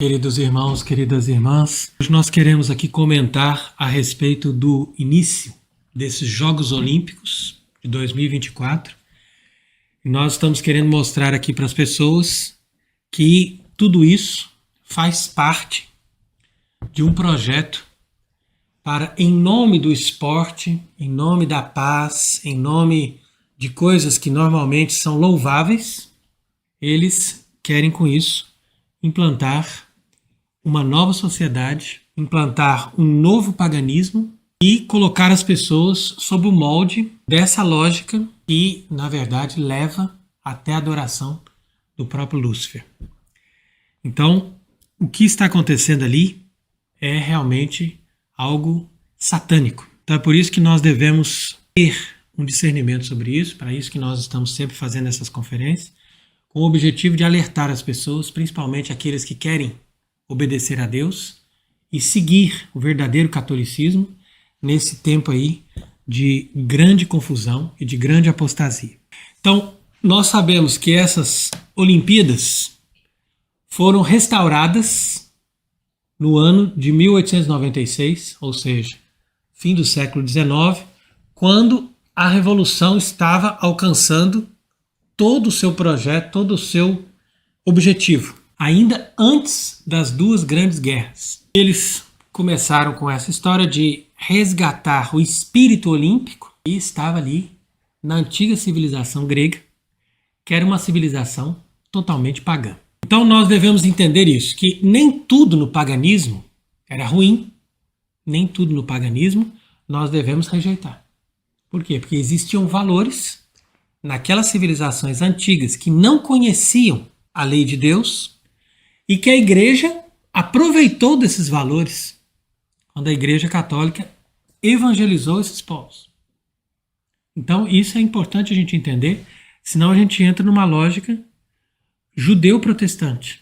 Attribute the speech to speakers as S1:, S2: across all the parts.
S1: Queridos irmãos, queridas irmãs, hoje nós queremos aqui comentar a respeito do início desses Jogos Olímpicos de 2024. E nós estamos querendo mostrar aqui para as pessoas que tudo isso faz parte de um projeto para, em nome do esporte, em nome da paz, em nome de coisas que normalmente são louváveis, eles querem com isso implantar uma nova sociedade, implantar um novo paganismo e colocar as pessoas sob o molde dessa lógica que, na verdade, leva até a adoração do próprio Lúcifer. Então, o que está acontecendo ali é realmente algo satânico. Então é por isso que nós devemos ter um discernimento sobre isso, para isso que nós estamos sempre fazendo essas conferências, com o objetivo de alertar as pessoas, principalmente aqueles que querem obedecer a Deus e seguir o verdadeiro catolicismo nesse tempo aí de grande confusão e de grande apostasia. Então, nós sabemos que essas Olimpíadas foram restauradas no ano de 1896, ou seja, fim do século XIX, quando a Revolução estava alcançando todo o seu projeto, todo o seu objetivo. Ainda antes das duas grandes guerras. Eles começaram com essa história de resgatar o espírito olímpico que estava ali na antiga civilização grega, que era uma civilização totalmente pagã. Então nós devemos entender isso, que nem tudo no paganismo era ruim, nem tudo no paganismo nós devemos rejeitar. Por quê? Porque existiam valores naquelas civilizações antigas que não conheciam a lei de Deus, e que a igreja aproveitou desses valores quando a igreja católica evangelizou esses povos. Então isso é importante a gente entender, senão a gente entra numa lógica judeu-protestante,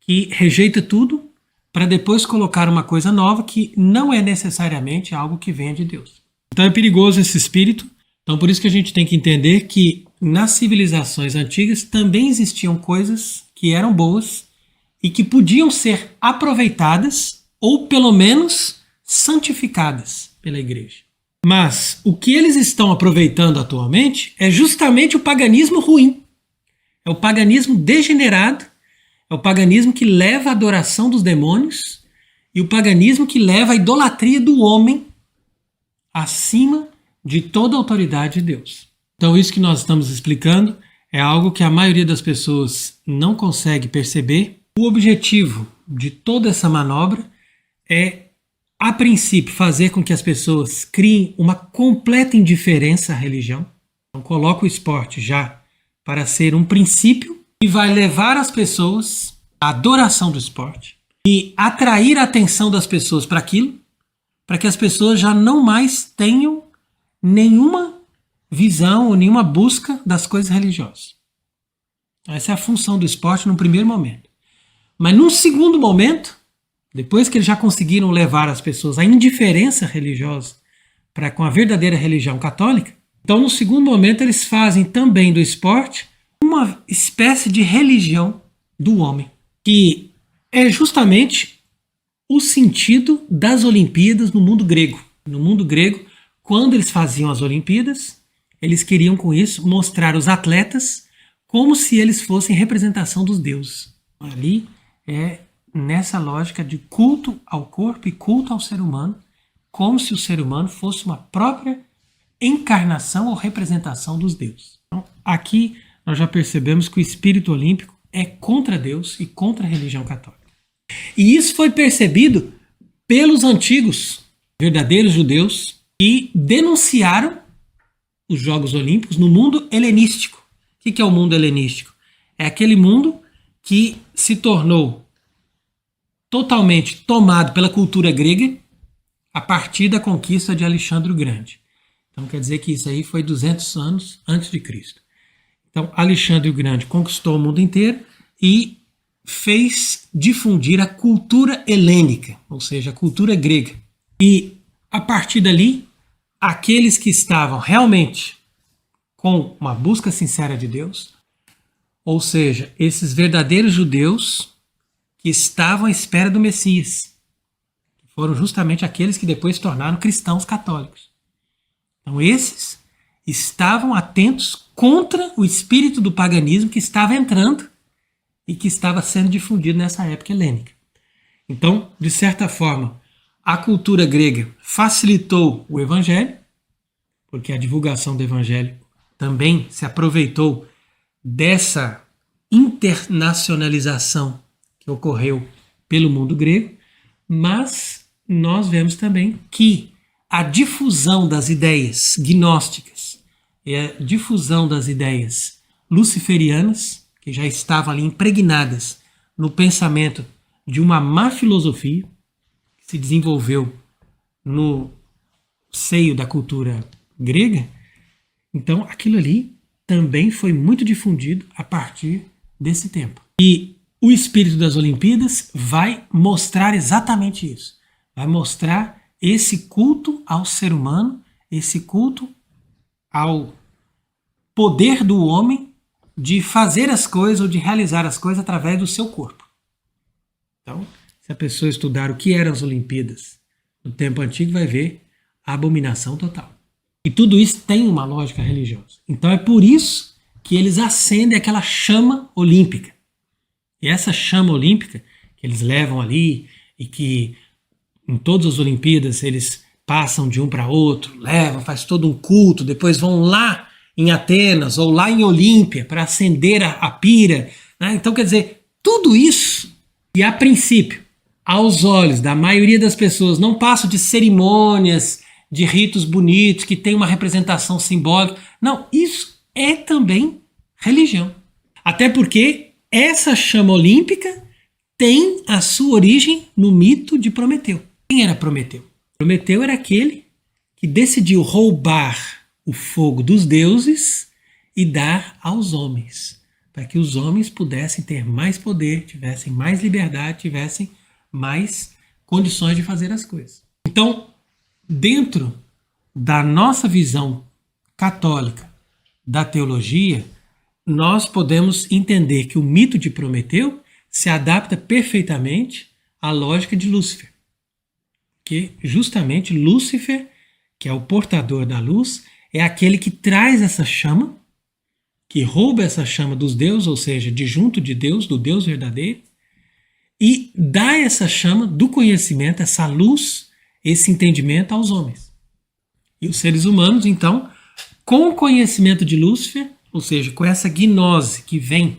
S1: que rejeita tudo para depois colocar uma coisa nova que não é necessariamente algo que venha de Deus. Então é perigoso esse espírito, então por isso que a gente tem que entender que nas civilizações antigas também existiam coisas que eram boas e que podiam ser aproveitadas ou pelo menos santificadas pela igreja. Mas o que eles estão aproveitando atualmente é justamente o paganismo ruim. É o paganismo degenerado, é o paganismo que leva à adoração dos demônios e o paganismo que leva à idolatria do homem acima de toda a autoridade de Deus. Então isso que nós estamos explicando é algo que a maioria das pessoas não consegue perceber. O objetivo de toda essa manobra é, a princípio, fazer com que as pessoas criem uma completa indiferença à religião. Então, coloca o esporte já para ser um princípio e vai levar as pessoas à adoração do esporte e atrair a atenção das pessoas para aquilo, para que as pessoas já não mais tenham nenhuma visão ou nenhuma busca das coisas religiosas. Essa é a função do esporte no primeiro momento. Mas num segundo momento, depois que eles já conseguiram levar as pessoas à indiferença religiosa para com a verdadeira religião católica, então no segundo momento eles fazem também do esporte uma espécie de religião do homem, que é justamente o sentido das Olimpíadas no mundo grego. No mundo grego, quando eles faziam as Olimpíadas, eles queriam com isso mostrar os atletas como se eles fossem representação dos deuses. Ali é nessa lógica de culto ao corpo e culto ao ser humano, como se o ser humano fosse uma própria encarnação ou representação dos deuses. Então, aqui nós já percebemos que o espírito olímpico é contra Deus e contra a religião católica. E isso foi percebido pelos antigos verdadeiros judeus que denunciaram os Jogos Olímpicos no mundo helenístico. O que é o mundo helenístico? É aquele mundo que se tornou totalmente tomado pela cultura grega a partir da conquista de Alexandre o Grande. Então quer dizer que isso aí foi 200 anos antes de Cristo. Então Alexandre o Grande conquistou o mundo inteiro e fez difundir a cultura helênica, ou seja, a cultura grega. E a partir dali, aqueles que estavam realmente com uma busca sincera de Deus, ou seja, esses verdadeiros judeus que estavam à espera do Messias. Foram justamente aqueles que depois se tornaram cristãos católicos. Então esses estavam atentos contra o espírito do paganismo que estava entrando e que estava sendo difundido nessa época helênica. Então, de certa forma, a cultura grega facilitou o evangelho, porque a divulgação do evangelho também se aproveitou dessa internacionalização que ocorreu pelo mundo grego, mas nós vemos também que a difusão das ideias gnósticas e a difusão das ideias luciferianas, que já estavam ali impregnadas no pensamento de uma má filosofia que se desenvolveu no seio da cultura grega, então aquilo ali também foi muito difundido a partir desse tempo. E o espírito das Olimpíadas vai mostrar exatamente isso. Vai mostrar esse culto ao ser humano, esse culto ao poder do homem de fazer as coisas ou de realizar as coisas através do seu corpo. Então, se a pessoa estudar o que eram as Olimpíadas no tempo antigo, vai ver a abominação total. E tudo isso tem uma lógica religiosa. Então é por isso que eles acendem aquela chama olímpica. E essa chama olímpica que eles levam ali e que em todas as Olimpíadas eles passam de um para outro, levam, faz todo um culto, depois vão lá em Atenas ou lá em Olímpia para acender a pira. Né? Então quer dizer, tudo isso, e a princípio, aos olhos da maioria das pessoas, não passa de cerimônias, de ritos bonitos, que tem uma representação simbólica. Não, isso é também religião. Até porque essa chama olímpica tem a sua origem no mito de Prometeu. Quem era Prometeu? Prometeu era aquele que decidiu roubar o fogo dos deuses e dar aos homens, para que os homens pudessem ter mais poder, tivessem mais liberdade, tivessem mais condições de fazer as coisas. Então, dentro da nossa visão católica da teologia, nós podemos entender que o mito de Prometeu se adapta perfeitamente à lógica de Lúcifer. Que justamente Lúcifer, que é o portador da luz, é aquele que traz essa chama, que rouba essa chama dos deuses, ou seja, de junto de Deus, do Deus verdadeiro, e dá essa chama do conhecimento, essa luz, esse entendimento aos homens. E os seres humanos, então, com o conhecimento de Lúcifer, ou seja, com essa gnose que vem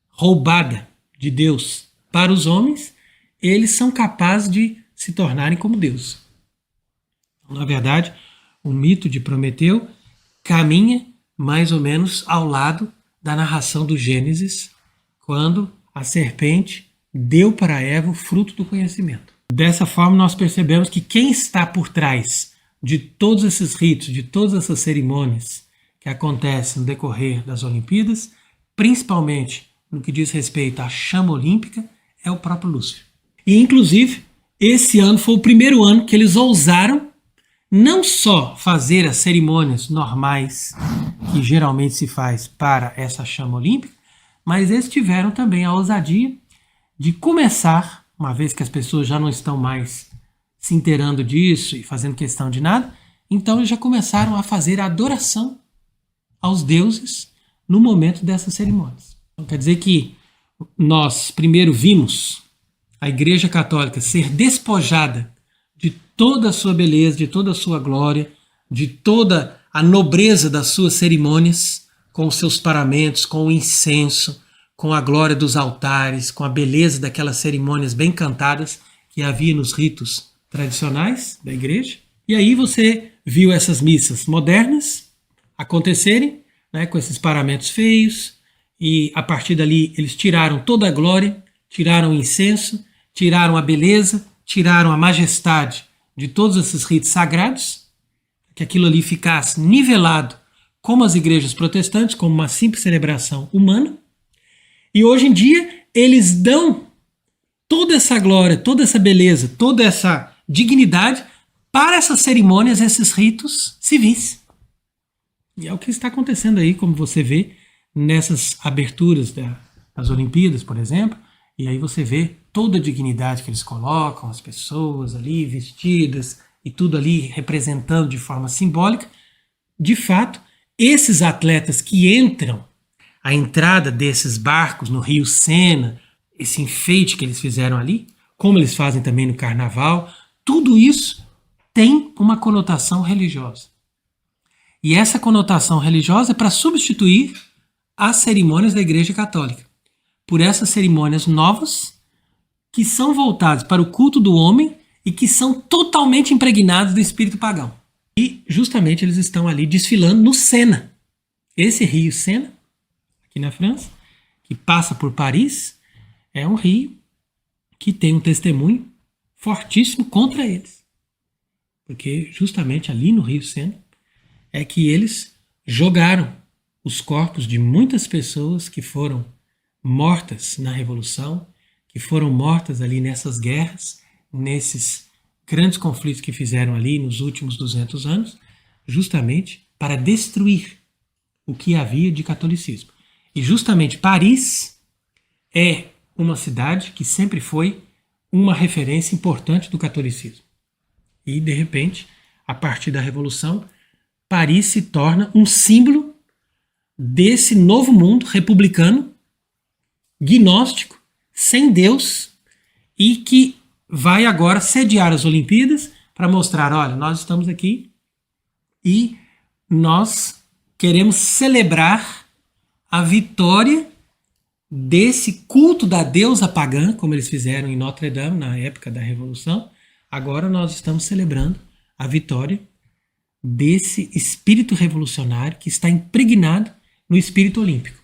S1: roubada de Deus para os homens, eles são capazes de se tornarem como Deus. Na verdade, o mito de Prometeu caminha mais ou menos ao lado da narração do Gênesis, quando a serpente deu para Eva o fruto do conhecimento. Dessa forma, nós percebemos que quem está por trás de todos esses ritos, de todas essas cerimônias que acontecem no decorrer das Olimpíadas, principalmente no que diz respeito à chama olímpica, é o próprio Lúcifer. E, inclusive, esse ano foi o primeiro ano que eles ousaram não só fazer as cerimônias normais que geralmente se faz para essa chama olímpica, mas eles tiveram também a ousadia de começar, uma vez que as pessoas já não estão mais se inteirando disso e fazendo questão de nada, então eles já começaram a fazer a adoração aos deuses no momento dessas cerimônias. Então, quer dizer que nós primeiro vimos a Igreja Católica ser despojada de toda a sua beleza, de toda a sua glória, de toda a nobreza das suas cerimônias, com os seus paramentos, com o incenso, com a glória dos altares, com a beleza daquelas cerimônias bem cantadas que havia nos ritos tradicionais da igreja. E aí você viu essas missas modernas acontecerem, né, com esses paramentos feios, e a partir dali eles tiraram toda a glória, tiraram o incenso, tiraram a beleza, tiraram a majestade de todos esses ritos sagrados, que aquilo ali ficasse nivelado como as igrejas protestantes, como uma simples celebração humana. E hoje em dia eles dão toda essa glória, toda essa beleza, toda essa dignidade para essas cerimônias, esses ritos civis. E é o que está acontecendo aí, como você vê, nessas aberturas das Olimpíadas, por exemplo, E aí você vê toda a dignidade que eles colocam, as pessoas ali vestidas e tudo ali representando de forma simbólica. De fato, esses atletas que entram, a entrada desses barcos no Rio Sena, esse enfeite que eles fizeram ali, como eles fazem também no Carnaval, tudo isso tem uma conotação religiosa. E essa conotação religiosa é para substituir as cerimônias da Igreja Católica por essas cerimônias novas que são voltadas para o culto do homem e que são totalmente impregnados do espírito pagão. E justamente eles estão ali desfilando no Sena. Esse rio Sena, aqui na França, que passa por Paris, é um rio que tem um testemunho fortíssimo contra eles. Porque justamente ali no rio Sena é que eles jogaram os corpos de muitas pessoas que foram mortas na Revolução, que foram mortas ali nessas guerras, nesses grandes conflitos que fizeram ali nos últimos 200 anos, justamente para destruir o que havia de catolicismo. E justamente Paris é uma cidade que sempre foi uma referência importante do catolicismo. E, de repente, a partir da Revolução, Paris se torna um símbolo desse novo mundo republicano, gnóstico, sem Deus, e que vai agora sediar as Olimpíadas para mostrar, olha, nós estamos aqui e nós queremos celebrar a vitória desse culto da deusa pagã, como eles fizeram em Notre Dame na época da Revolução. Agora nós estamos celebrando a vitória desse espírito revolucionário que está impregnado no espírito olímpico.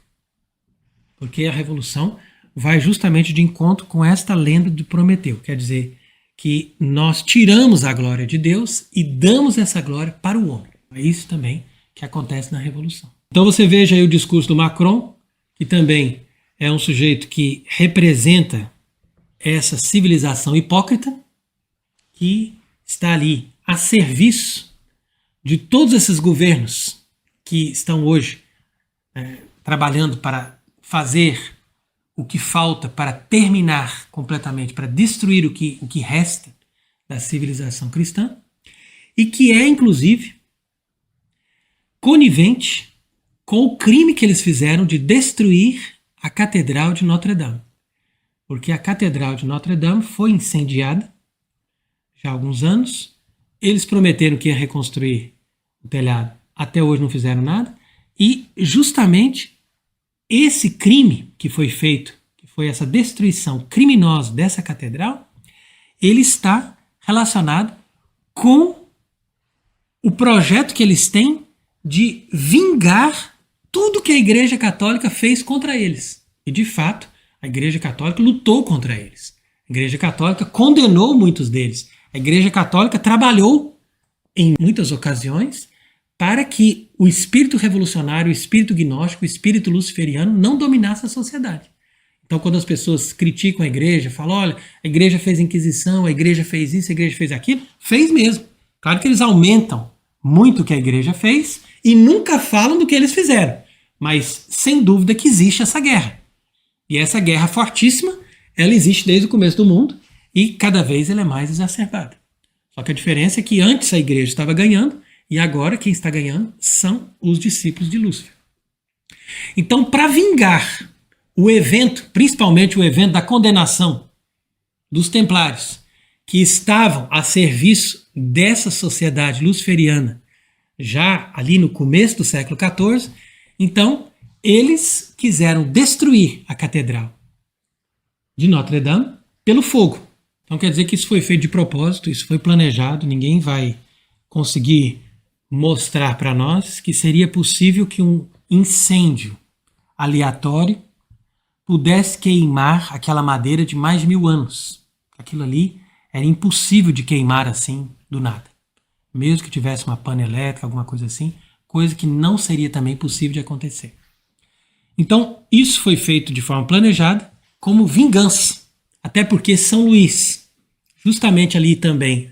S1: Porque a Revolução vai justamente de encontro com esta lenda de Prometeu. Quer dizer que nós tiramos a glória de Deus e damos essa glória para o homem. É isso também que acontece na Revolução. Então você veja aí o discurso do Macron, que também é um sujeito que representa essa civilização hipócrita, que está ali a serviço de todos esses governos que estão hoje trabalhando para fazer o que falta para terminar completamente, para destruir o que resta da civilização cristã, e que é, inclusive, conivente com o crime que eles fizeram de destruir a Catedral de Notre Dame. Porque a Catedral de Notre Dame foi incendiada já há alguns anos, eles prometeram que ia reconstruir o telhado, até hoje não fizeram nada, e justamente esse crime que foi feito, que foi essa destruição criminosa dessa catedral, ele está relacionado com o projeto que eles têm de vingar tudo que a Igreja Católica fez contra eles. E, de fato, a Igreja Católica lutou contra eles. A Igreja Católica condenou muitos deles. A Igreja Católica trabalhou, em muitas ocasiões, para que o espírito revolucionário, o espírito gnóstico, o espírito luciferiano não dominasse a sociedade. Então, quando as pessoas criticam a igreja, falam, olha, a igreja fez Inquisição, a igreja fez isso, a igreja fez aquilo, fez mesmo. Claro que eles aumentam muito o que a igreja fez e nunca falam do que eles fizeram. Mas, sem dúvida que existe essa guerra. E essa guerra fortíssima, ela existe desde o começo do mundo e cada vez ela é mais exacerbada. Só que a diferença é que antes a igreja estava ganhando, e agora quem está ganhando são os discípulos de Lúcifer. Então, para vingar o evento, principalmente o evento da condenação dos templários, que estavam a serviço dessa sociedade luciferiana, já ali no começo do século XIV, então eles quiseram destruir a catedral de Notre Dame pelo fogo. Então quer dizer que isso foi feito de propósito, isso foi planejado, ninguém vai conseguir mostrar para nós que seria possível que um incêndio aleatório pudesse queimar aquela madeira de mais de 1000 anos. Aquilo ali era impossível de queimar assim do nada. Mesmo que tivesse uma pana elétrica, alguma coisa assim, coisa que não seria também possível de acontecer. Então, isso foi feito de forma planejada, como vingança. Até porque São Luís, justamente ali também,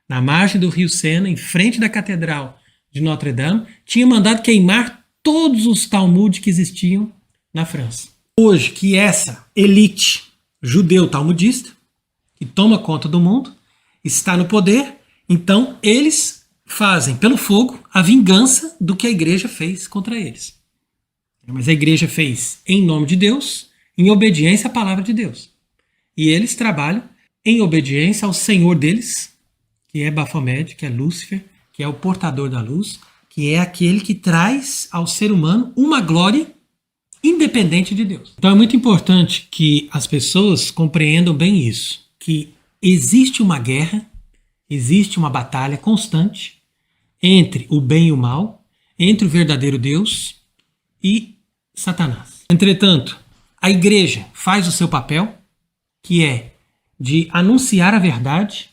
S1: na margem do rio Sena, em frente da Catedral de Notre Dame, tinha mandado queimar todos os Talmudes que existiam na França. Hoje que essa elite judeu talmudista, que toma conta do mundo, está no poder, então eles fazem pelo fogo a vingança do que a igreja fez contra eles. Mas a igreja fez em nome de Deus, em obediência à palavra de Deus. E eles trabalham em obediência ao Senhor deles, que é Baphomet, que é Lúcifer, que é o portador da luz, que é aquele que traz ao ser humano uma glória independente de Deus. Então é muito importante que as pessoas compreendam bem isso, que existe uma guerra, existe uma batalha constante entre o bem e o mal, entre o verdadeiro Deus e Satanás. Entretanto, a igreja faz o seu papel, que é de anunciar a verdade,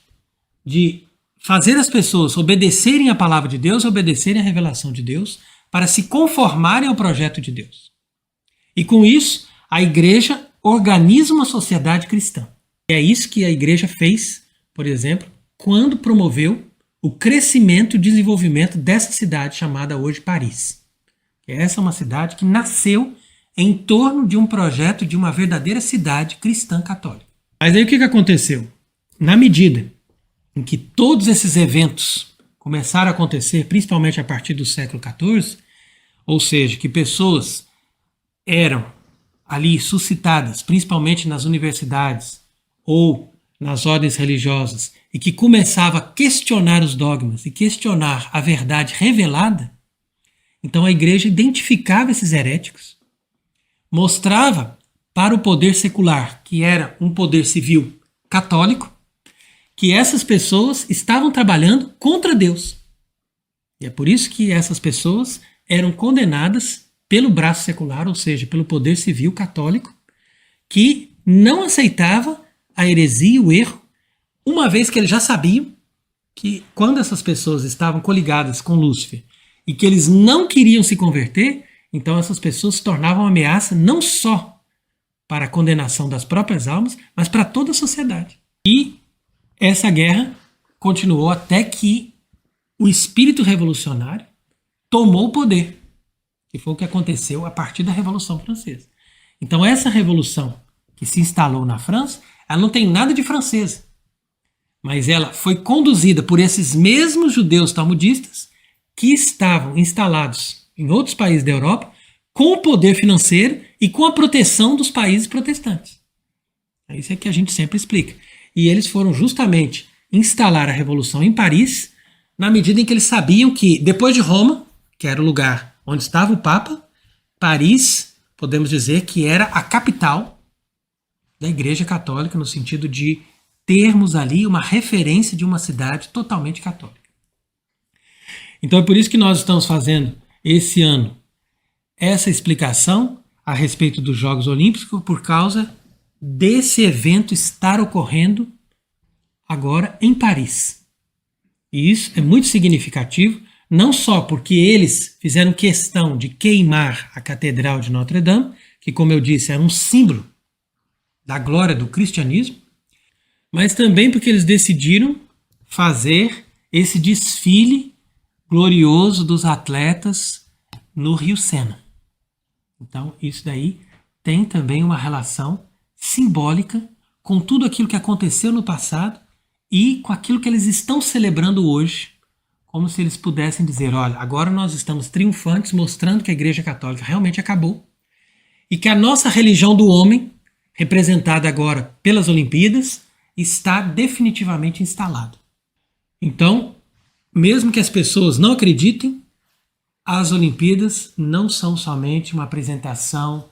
S1: de fazer as pessoas obedecerem à palavra de Deus, obedecerem à revelação de Deus, para se conformarem ao projeto de Deus. E com isso, a igreja organiza uma sociedade cristã. É isso que a igreja fez, por exemplo, quando promoveu o crescimento e desenvolvimento dessa cidade chamada hoje Paris. Essa é uma cidade que nasceu em torno de um projeto de uma verdadeira cidade cristã católica. Mas aí o que aconteceu? Na medida em que todos esses eventos começaram a acontecer, principalmente a partir do século XIV, ou seja, que pessoas eram ali suscitadas, principalmente nas universidades ou nas ordens religiosas, e que começava a questionar os dogmas e questionar a verdade revelada, então a igreja identificava esses heréticos, mostrava para o poder secular, que era um poder civil católico, que essas pessoas estavam trabalhando contra Deus. E é por isso que essas pessoas eram condenadas pelo braço secular, ou seja, pelo poder civil católico, que não aceitava a heresia e o erro, uma vez que eles já sabiam que quando essas pessoas estavam coligadas com Lúcifer e que eles não queriam se converter, então essas pessoas se tornavam uma ameaça não só para a condenação das próprias almas, mas para toda a sociedade. E essa guerra continuou até que o espírito revolucionário tomou o poder, que foi o que aconteceu a partir da Revolução Francesa. Então essa revolução que se instalou na França, ela não tem nada de francesa, mas ela foi conduzida por esses mesmos judeus talmudistas que estavam instalados em outros países da Europa com o poder financeiro e com a proteção dos países protestantes. É isso que a gente sempre explica. E eles foram justamente instalar a Revolução em Paris, na medida em que eles sabiam que, depois de Roma, que era o lugar onde estava o Papa, Paris, podemos dizer que era a capital da Igreja Católica, no sentido de termos ali uma referência de uma cidade totalmente católica. Então é por isso que nós estamos fazendo esse ano essa explicação a respeito dos Jogos Olímpicos, por causa desse evento estar ocorrendo agora em Paris. E isso é muito significativo, não só porque eles fizeram questão de queimar a Catedral de Notre-Dame, que, como eu disse, era um símbolo da glória do cristianismo, mas também porque eles decidiram fazer esse desfile glorioso dos atletas no Rio Sena. Então, isso daí tem também uma relação simbólica com tudo aquilo que aconteceu no passado e com aquilo que eles estão celebrando hoje, como se eles pudessem dizer, olha, agora nós estamos triunfantes, mostrando que a Igreja Católica realmente acabou e que a nossa religião do homem, representada agora pelas Olimpíadas, está definitivamente instalada. Então, mesmo que as pessoas não acreditem, as Olimpíadas não são somente uma apresentação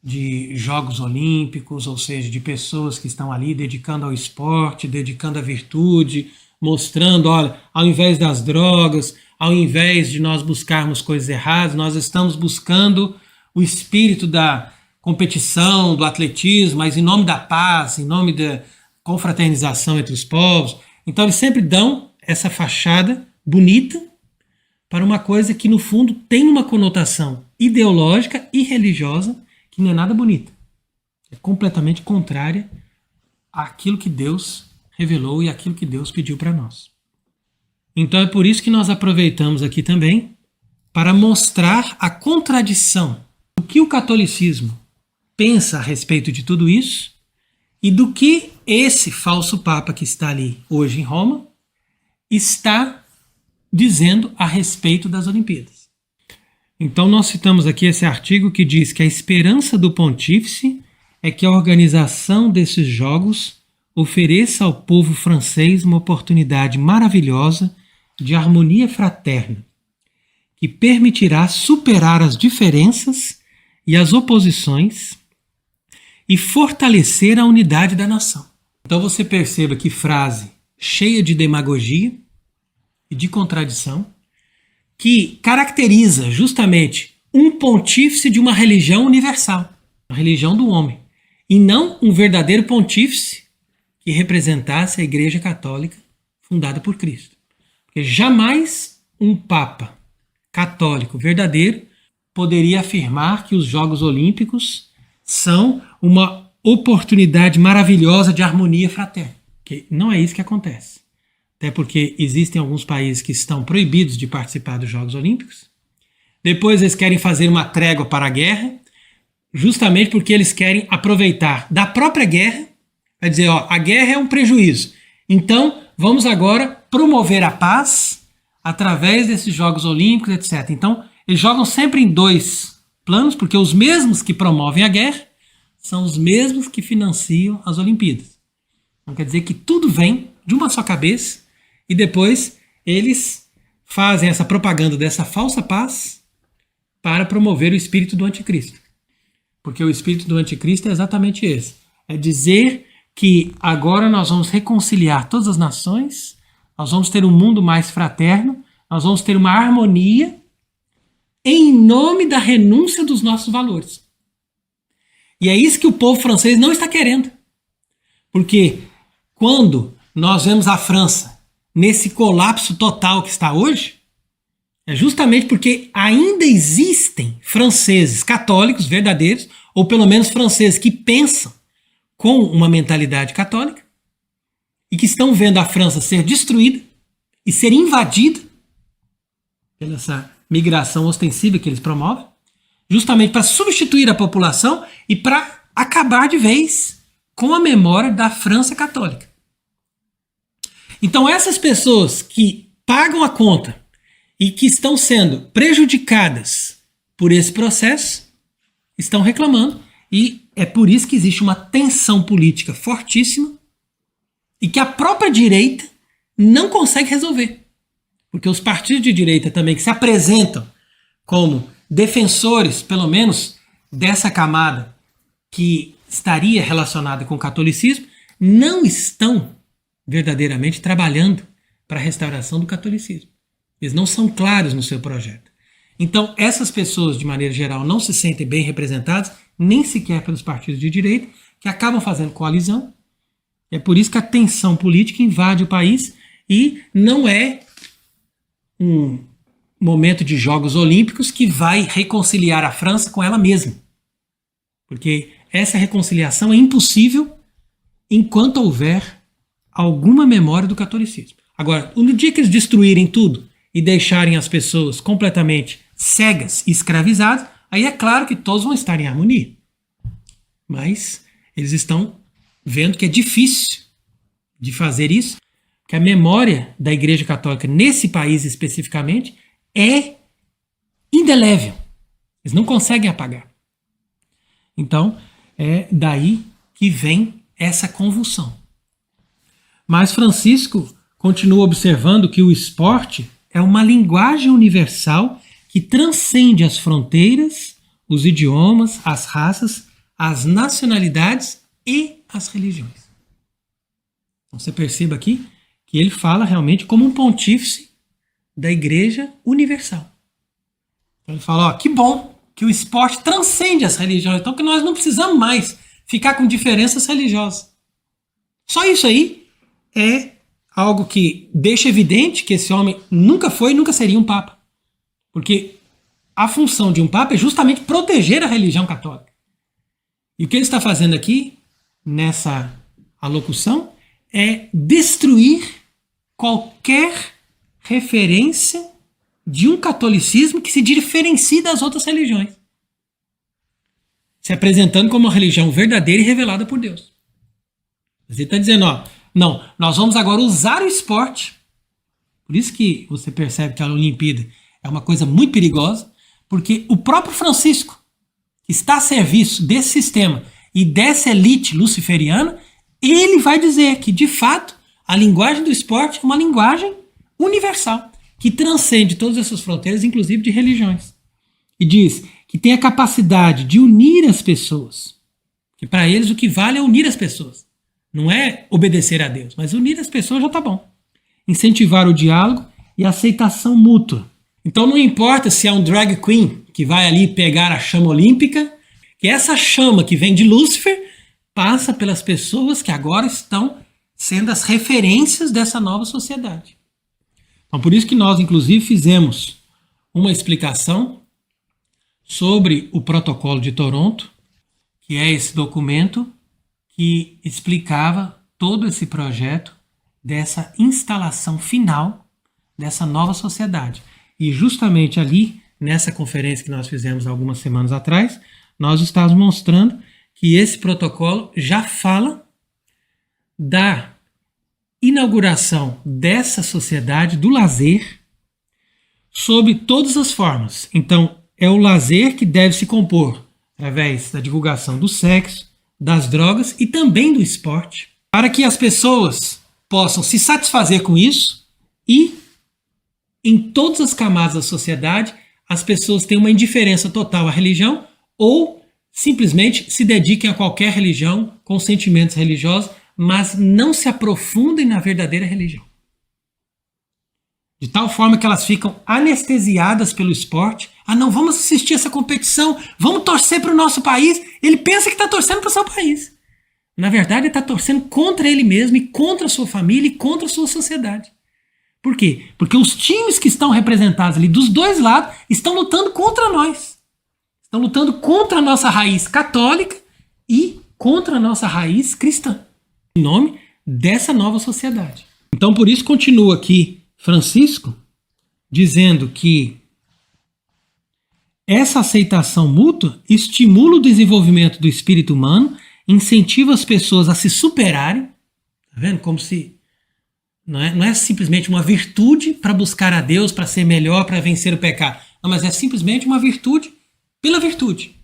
S1: de Jogos Olímpicos, ou seja, de pessoas que estão ali dedicando ao esporte, dedicando à virtude, mostrando, olha, ao invés das drogas, ao invés de nós buscarmos coisas erradas, nós estamos buscando o espírito da competição, do atletismo, mas em nome da paz, em nome da confraternização entre os povos. Então eles sempre dão essa fachada bonita para uma coisa que no fundo tem uma conotação ideológica e religiosa que não é nada bonita. É completamente contrária àquilo que Deus revelou e àquilo que Deus pediu para nós. Então é por isso que nós aproveitamos aqui também para mostrar a contradição do que o catolicismo pensa a respeito de tudo isso e do que esse falso Papa que está ali hoje em Roma está dizendo a respeito das Olimpíadas. Então nós citamos aqui esse artigo que diz que a esperança do pontífice é que a organização desses jogos ofereça ao povo francês uma oportunidade maravilhosa de harmonia fraterna, que permitirá superar as diferenças e as oposições e fortalecer a unidade da nação. Então você perceba que frase cheia de demagogia e de contradição, que caracteriza justamente um pontífice de uma religião universal, a religião do homem, e não um verdadeiro pontífice que representasse a Igreja Católica fundada por Cristo. Porque jamais um Papa católico verdadeiro poderia afirmar que os Jogos Olímpicos são uma oportunidade maravilhosa de harmonia fraterna. Que não é isso que acontece. Até porque existem alguns países que estão proibidos de participar dos Jogos Olímpicos. Depois eles querem fazer uma trégua para a guerra, justamente porque eles querem aproveitar da própria guerra, vai dizer, ó, a guerra é um prejuízo. Então, vamos agora promover a paz através desses Jogos Olímpicos, etc. Então, eles jogam sempre em dois planos, porque os mesmos que promovem a guerra são os mesmos que financiam as Olimpíadas. Então, quer dizer que tudo vem de uma só cabeça e depois eles fazem essa propaganda dessa falsa paz para promover o espírito do anticristo. Porque o espírito do anticristo é exatamente esse. É dizer que agora nós vamos reconciliar todas as nações, nós vamos ter um mundo mais fraterno, nós vamos ter uma harmonia em nome da renúncia dos nossos valores. E é isso que o povo francês não está querendo. Porque quando nós vemos a França nesse colapso total que está hoje, é justamente porque ainda existem franceses católicos verdadeiros, ou pelo menos franceses que pensam com uma mentalidade católica, e que estão vendo a França ser destruída e ser invadida pela essa migração ostensiva que eles promovem, justamente para substituir a população e para acabar de vez com a memória da França católica. Então essas pessoas que pagam a conta e que estão sendo prejudicadas por esse processo estão reclamando, e é por isso que existe uma tensão política fortíssima e que a própria direita não consegue resolver. Porque os partidos de direita também que se apresentam como defensores, pelo menos, dessa camada que estaria relacionada com o catolicismo, não estão verdadeiramente trabalhando para a restauração do catolicismo. Eles não são claros no seu projeto. Então, essas pessoas, de maneira geral, não se sentem bem representadas, nem sequer pelos partidos de direita, que acabam fazendo coalizão. É por isso que a tensão política invade o país e não é um momento de Jogos Olímpicos que vai reconciliar a França com ela mesma. Porque essa reconciliação é impossível enquanto houver alguma memória do catolicismo. Agora, no dia que eles destruírem tudo e deixarem as pessoas completamente cegas e escravizadas, aí é claro que todos vão estar em harmonia. Mas eles estão vendo que é difícil de fazer isso, que a memória da Igreja Católica nesse país especificamente é indelével. Eles não conseguem apagar. Então, é daí que vem essa convulsão. Mas Francisco continua observando que o esporte é uma linguagem universal que transcende as fronteiras, os idiomas, as raças, as nacionalidades e as religiões. Então você perceba aqui que ele fala realmente como um pontífice da Igreja Universal. Então ele fala, ó, que bom que o esporte transcende as religiões, então que nós não precisamos mais ficar com diferenças religiosas. Só isso aí é algo que deixa evidente que esse homem nunca foi e nunca seria um papa. Porque a função de um papa é justamente proteger a religião católica. E o que ele está fazendo aqui, nessa alocução, é destruir qualquer referência de um catolicismo que se diferencie das outras religiões, se apresentando como uma religião verdadeira e revelada por Deus. Ele está dizendo, ó, não, nós vamos agora usar o esporte. Por isso que você percebe que a Olimpíada é uma coisa muito perigosa, porque o próprio Francisco, que está a serviço desse sistema e dessa elite luciferiana, ele vai dizer que, de fato, a linguagem do esporte é uma linguagem universal, que transcende todas essas fronteiras, inclusive de religiões. E diz que tem a capacidade de unir as pessoas. Que para eles o que vale é unir as pessoas. Não é obedecer a Deus, mas unir as pessoas já está bom. Incentivar o diálogo e a aceitação mútua. Então não importa se é um drag queen que vai ali pegar a chama olímpica, que essa chama que vem de Lúcifer passa pelas pessoas que agora estão sendo as referências dessa nova sociedade. Então por isso que nós inclusive fizemos uma explicação sobre o Protocolo de Toronto, que é esse documento que explicava todo esse projeto dessa instalação final dessa nova sociedade. E justamente ali, nessa conferência que nós fizemos algumas semanas atrás, nós estávamos mostrando que esse protocolo já fala da inauguração dessa sociedade, do lazer, sob todas as formas. Então, é o lazer que deve se compor através da divulgação do sexo, das drogas e também do esporte, para que as pessoas possam se satisfazer com isso e, em todas as camadas da sociedade, as pessoas têm uma indiferença total à religião ou simplesmente se dediquem a qualquer religião com sentimentos religiosos, mas não se aprofundem na verdadeira religião. De tal forma que elas ficam anestesiadas pelo esporte. Ah, não, vamos assistir essa competição, vamos torcer para o nosso país. Ele pensa que está torcendo para o seu país. Na verdade, ele está torcendo contra ele mesmo e contra a sua família e contra a sua sociedade. Por quê? Porque os times que estão representados ali dos dois lados estão lutando contra nós. Estão lutando contra a nossa raiz católica e contra a nossa raiz cristã, em nome dessa nova sociedade. Então, por isso, continua aqui Francisco dizendo que essa aceitação mútua estimula o desenvolvimento do espírito humano, incentiva as pessoas a se superarem, tá vendo? Como se não é simplesmente uma virtude para buscar a Deus, para ser melhor, para vencer o pecado. Não, mas é simplesmente uma virtude pela virtude.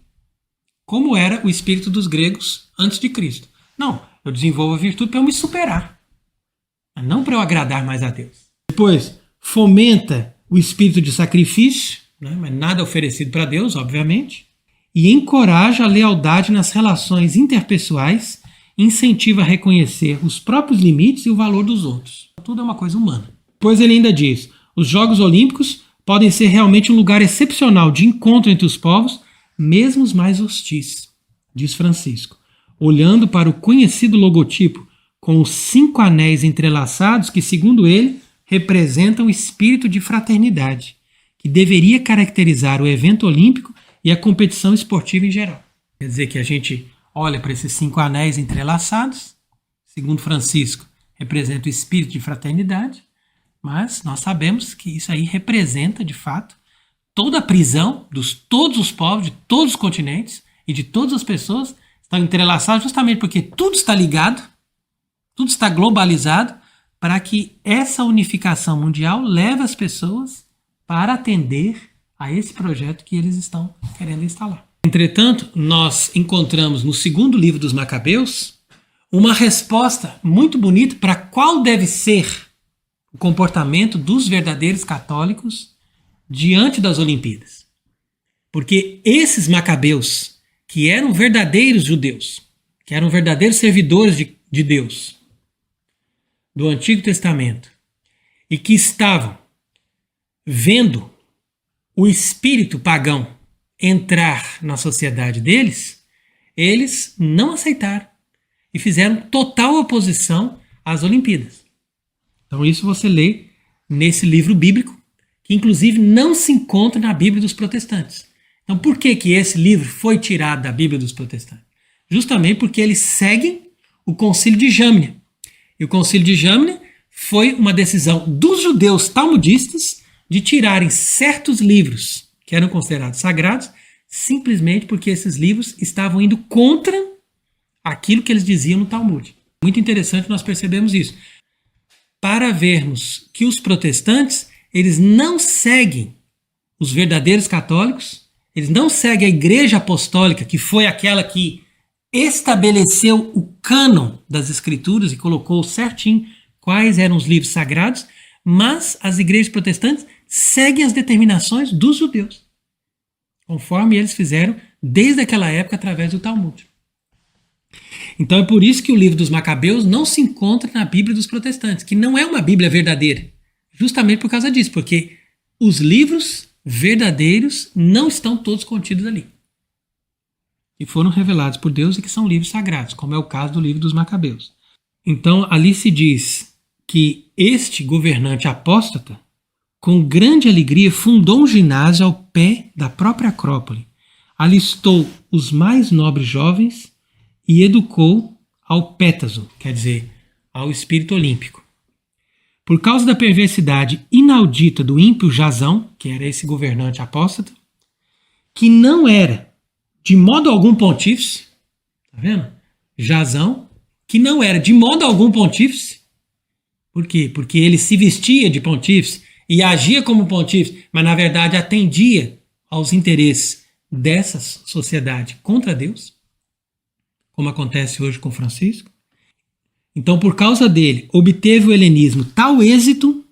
S1: Como era o espírito dos gregos antes de Cristo. Não, eu desenvolvo a virtude para eu me superar, não para eu agradar mais a Deus. Depois, fomenta o espírito de sacrifício, né, mas nada oferecido para Deus, obviamente, e encoraja a lealdade nas relações interpessoais, incentiva a reconhecer os próprios limites e o valor dos outros. Tudo é uma coisa humana. Depois ele ainda diz, os Jogos Olímpicos podem ser realmente um lugar excepcional de encontro entre os povos, mesmo os mais hostis, diz Francisco, olhando para o conhecido logotipo com os 5 anéis entrelaçados que, segundo ele, representam o espírito de fraternidade, que deveria caracterizar o evento olímpico e a competição esportiva em geral. Quer dizer que a gente olha para esses 5 anéis entrelaçados, segundo Francisco, representa o espírito de fraternidade, mas nós sabemos que isso aí representa, de fato, toda a prisão de todos os povos, de todos os continentes e de todas as pessoas estão entrelaçados justamente porque tudo está ligado, tudo está globalizado, para que essa unificação mundial leve as pessoas para atender a esse projeto que eles estão querendo instalar. Entretanto, nós encontramos no segundo livro dos Macabeus uma resposta muito bonita para qual deve ser o comportamento dos verdadeiros católicos diante das Olimpíadas. Porque esses Macabeus, que eram verdadeiros judeus, que eram verdadeiros servidores de Deus, do Antigo Testamento, e que estavam vendo o espírito pagão entrar na sociedade deles, eles não aceitaram e fizeram total oposição às Olimpíadas. Então isso você lê nesse livro bíblico, que inclusive não se encontra na Bíblia dos protestantes. Então por que esse livro foi tirado da Bíblia dos protestantes? Justamente porque eles seguem o Concílio de Jamnia. E o Concílio de Jamnia foi uma decisão dos judeus talmudistas de tirarem certos livros que eram considerados sagrados, simplesmente porque esses livros estavam indo contra aquilo que eles diziam no Talmud. Muito interessante nós percebemos isso. Para vermos que os protestantes, eles não seguem os verdadeiros católicos, eles não seguem a Igreja Apostólica, que foi aquela que estabeleceu o cânon das Escrituras e colocou certinho quais eram os livros sagrados, mas as igrejas protestantes seguem as determinações dos judeus, conforme eles fizeram desde aquela época através do Talmud. Então é por isso que o livro dos Macabeus não se encontra na Bíblia dos protestantes, que não é uma Bíblia verdadeira, justamente por causa disso, porque os livros verdadeiros não estão todos contidos ali, que foram revelados por Deus e que são livros sagrados, como é o caso do livro dos Macabeus. Então ali se diz que este governante apóstata, com grande alegria, fundou um ginásio ao pé da própria Acrópole, alistou os mais nobres jovens e educou ao Pétaso, quer dizer, ao espírito olímpico. Por causa da perversidade inaudita do ímpio Jasão, que era esse governante apóstata, que não era de modo algum pontífice, tá vendo? Jasão, que não era de modo algum pontífice. Por quê? Porque ele se vestia de pontífice e agia como pontífice, mas na verdade atendia aos interesses dessa sociedade contra Deus, como acontece hoje com Francisco. Então, por causa dele, obteve o helenismo tal êxito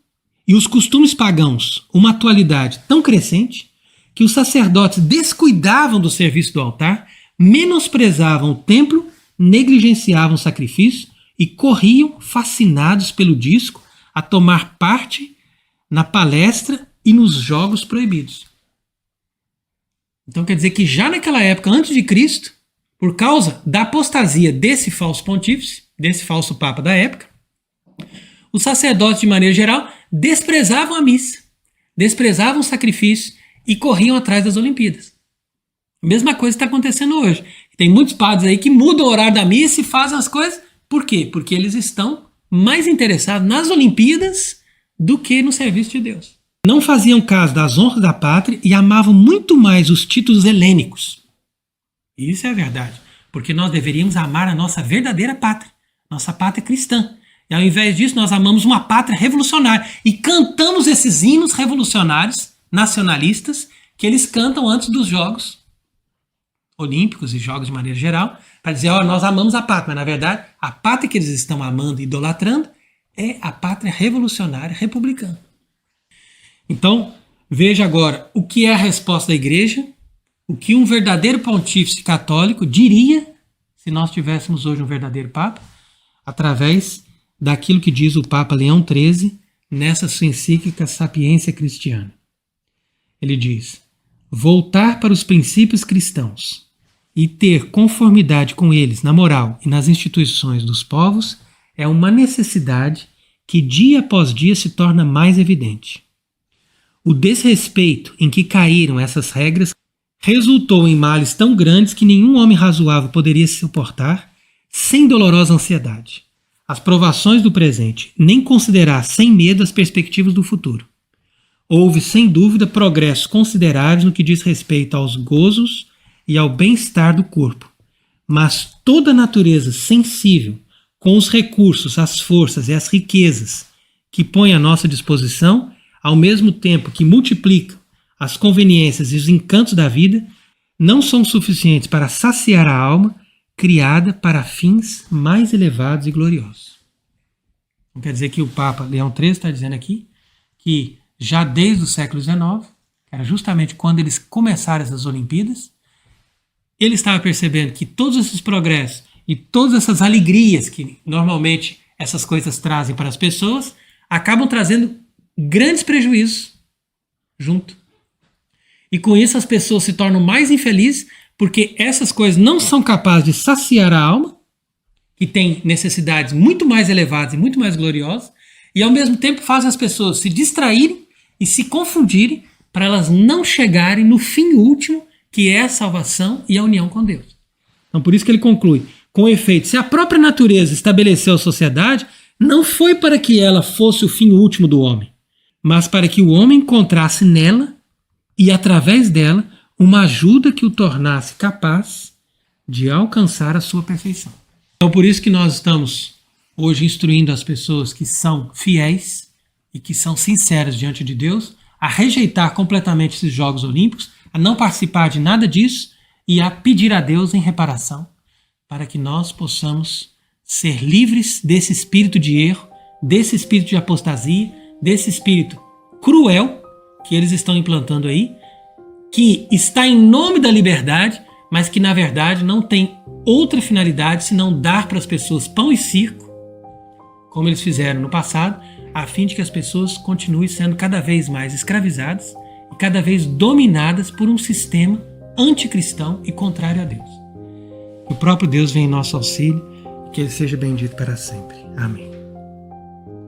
S1: e os costumes pagãos uma atualidade tão crescente que os sacerdotes descuidavam do serviço do altar, menosprezavam o templo, negligenciavam o sacrifício e corriam, fascinados pelo disco, a tomar parte na palestra e nos jogos proibidos. Então quer dizer que já naquela época, antes de Cristo, por causa da apostasia desse falso pontífice, desse falso papa da época, os sacerdotes, de maneira geral, desprezavam a missa, desprezavam o sacrifício e corriam atrás das Olimpíadas. A mesma coisa está acontecendo hoje. Tem muitos padres aí que mudam o horário da missa e fazem as coisas. Por quê? Porque eles estão mais interessados nas Olimpíadas do que no serviço de Deus. Não faziam caso das honras da pátria e amavam muito mais os títulos helênicos. Isso é a verdade, porque nós deveríamos amar a nossa verdadeira pátria, nossa pátria cristã. E ao invés disso, nós amamos uma pátria revolucionária e cantamos esses hinos revolucionários, nacionalistas, que eles cantam antes dos Jogos Olímpicos e Jogos de maneira geral, para dizer, nós amamos a pátria, mas na verdade, a pátria que eles estão amando e idolatrando é a pátria revolucionária republicana. Então, veja agora o que é a resposta da igreja, o que um verdadeiro pontífice católico diria se nós tivéssemos hoje um verdadeiro papa, através daquilo que diz o Papa Leão XIII nessa sua encíclica Sapiência Cristiana. Ele diz: voltar para os princípios cristãos e ter conformidade com eles na moral e nas instituições dos povos é uma necessidade que dia após dia se torna mais evidente. O desrespeito em que caíram essas regras resultou em males tão grandes que nenhum homem razoável poderia suportar sem dolorosa ansiedade as provações do presente, nem considerar sem medo as perspectivas do futuro. Houve, sem dúvida, progressos consideráveis no que diz respeito aos gozos e ao bem-estar do corpo, mas toda a natureza sensível, com os recursos, as forças e as riquezas que põe à nossa disposição, ao mesmo tempo que multiplica as conveniências e os encantos da vida, não são suficientes para saciar a alma criada para fins mais elevados e gloriosos. Não quer dizer que o Papa Leão XIII está dizendo aqui que já desde o século XIX, que era justamente quando eles começaram essas Olimpíadas, ele estava percebendo que todos esses progressos e todas essas alegrias que normalmente essas coisas trazem para as pessoas acabam trazendo grandes prejuízos junto. E com isso as pessoas se tornam mais infelizes porque essas coisas não são capazes de saciar a alma, que tem necessidades muito mais elevadas e muito mais gloriosas, e ao mesmo tempo fazem as pessoas se distraírem e se confundirem para elas não chegarem no fim último, que é a salvação e a união com Deus. Então por isso que ele conclui: com efeito, se a própria natureza estabeleceu a sociedade, não foi para que ela fosse o fim último do homem, mas para que o homem encontrasse nela e através dela uma ajuda que o tornasse capaz de alcançar a sua perfeição. Então por isso que nós estamos hoje instruindo as pessoas que são fiéis e que são sinceras diante de Deus a rejeitar completamente esses Jogos Olímpicos, a não participar de nada disso e a pedir a Deus em reparação para que nós possamos ser livres desse espírito de erro, desse espírito de apostasia, desse espírito cruel que eles estão implantando aí, que está em nome da liberdade, mas que na verdade não tem outra finalidade senão dar para as pessoas pão e circo, como eles fizeram no passado, a fim de que as pessoas continuem sendo cada vez mais escravizadas e cada vez dominadas por um sistema anticristão e contrário a Deus. Que o próprio Deus venha em nosso auxílio e que Ele seja bendito para sempre. Amém.